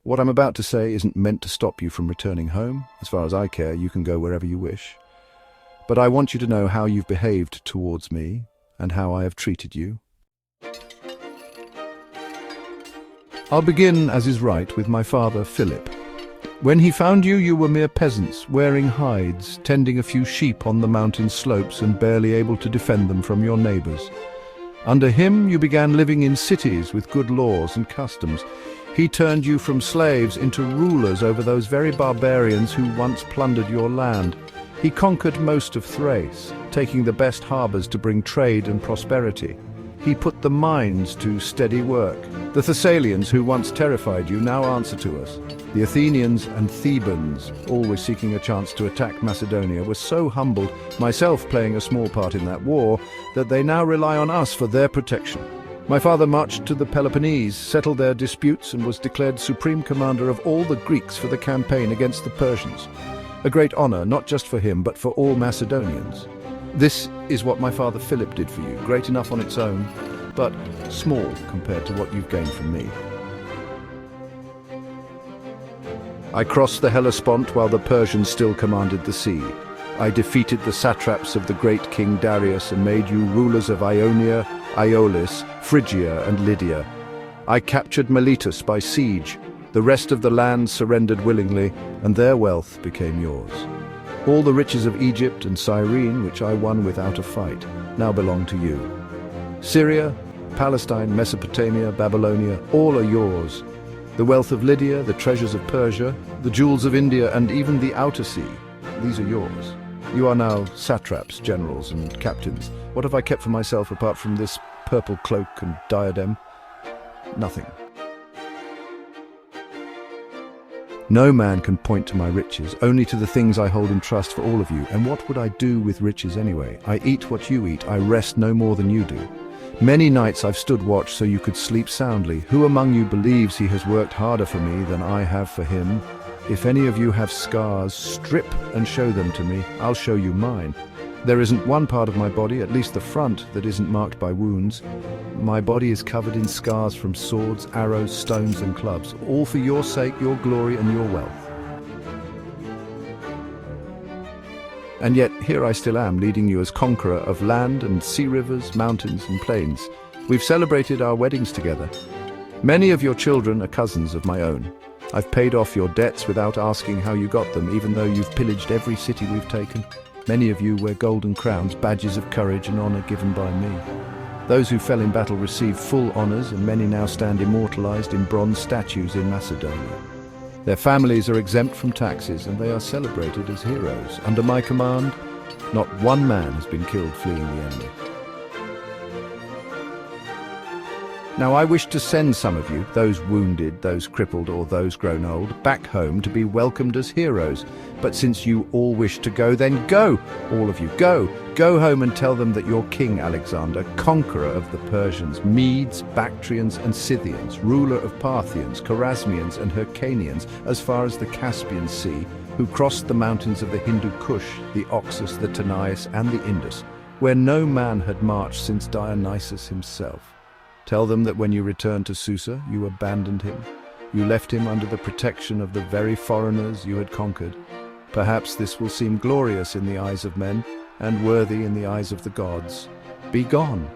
What I'm about to say isn't meant to stop you from returning home. As far as I care, you can go wherever you wish. But I want you to know how you've behaved towards me and how I have treated you. I'll begin, as is right, with my father, Philip. When he found you, you were mere peasants, wearing hides, tending a few sheep on the mountain slopes and barely able to defend them from your neighbors. Under him, you began living in cities with good laws and customs. He turned you from slaves into rulers over those very barbarians who once plundered your land. He conquered most of Thrace, taking the best harbors to bring trade and prosperity. He put the mines to steady work. The Thessalians, who once terrified you, now answer to us. The Athenians and Thebans, always seeking a chance to attack Macedonia, were so humbled, myself playing a small part in that war, that they now rely on us for their protection. My father marched to the Peloponnese, settled their disputes, and was declared supreme commander of all the Greeks for the campaign against the Persians. A great honor, not just for him, but for all Macedonians. This is what my father Philip did for you, great enough on its own, but small compared to what you've gained from me. I crossed the Hellespont while the Persians still commanded the sea. I defeated the satraps of the great King Darius and made you rulers of Ionia, Aeolis, Phrygia and Lydia. I captured Miletus by siege. The rest of the land surrendered willingly, and their wealth became yours. All the riches of Egypt and Cyrene, which I won without a fight, now belong to you. Syria, Palestine, Mesopotamia, Babylonia, all are yours. The wealth of Lydia, the treasures of Persia, the jewels of India, and even the outer sea, these are yours. You are now satraps, generals, and captains. What have I kept for myself apart from this purple cloak and diadem? Nothing. No man can point to my riches, only to the things I hold in trust for all of you. And what would I do with riches anyway? I eat what you eat, I rest no more than you do. Many nights I've stood watch so you could sleep soundly. Who among you believes he has worked harder for me than I have for him? If any of you have scars, strip and show them to me. I'll show you mine. There isn't one part of my body, at least the front, that isn't marked by wounds. My body is covered in scars from swords, arrows, stones and clubs, all for your sake, your glory and your wealth. And yet here I still am, leading you as conqueror of land and sea rivers, mountains and plains. We've celebrated our weddings together. Many of your children are cousins of my own. I've paid off your debts without asking how you got them, even though you've pillaged every city we've taken. Many of you wear golden crowns, badges of courage and honor given by me. Those who fell in battle received full honors, and many now stand immortalized in bronze statues in Macedonia. Their families are exempt from taxes, and they are celebrated as heroes. Under my command, not one man has been killed fleeing the enemy. Now I wish to send some of you, those wounded, those crippled, or those grown old, back home to be welcomed as heroes. But since you all wish to go, then go! All of you, go! Go home and tell them that your king Alexander, conqueror of the Persians, Medes, Bactrians and Scythians, ruler of Parthians, Chorasmians and Hyrcanians, as far as the Caspian Sea, who crossed the mountains of the Hindu Kush, the Oxus, the Tanais and the Indus, where no man had marched since Dionysus himself. Tell them that when you returned to Susa, you abandoned him. You left him under the protection of the very foreigners you had conquered. Perhaps this will seem glorious in the eyes of men and worthy in the eyes of the gods. Be gone.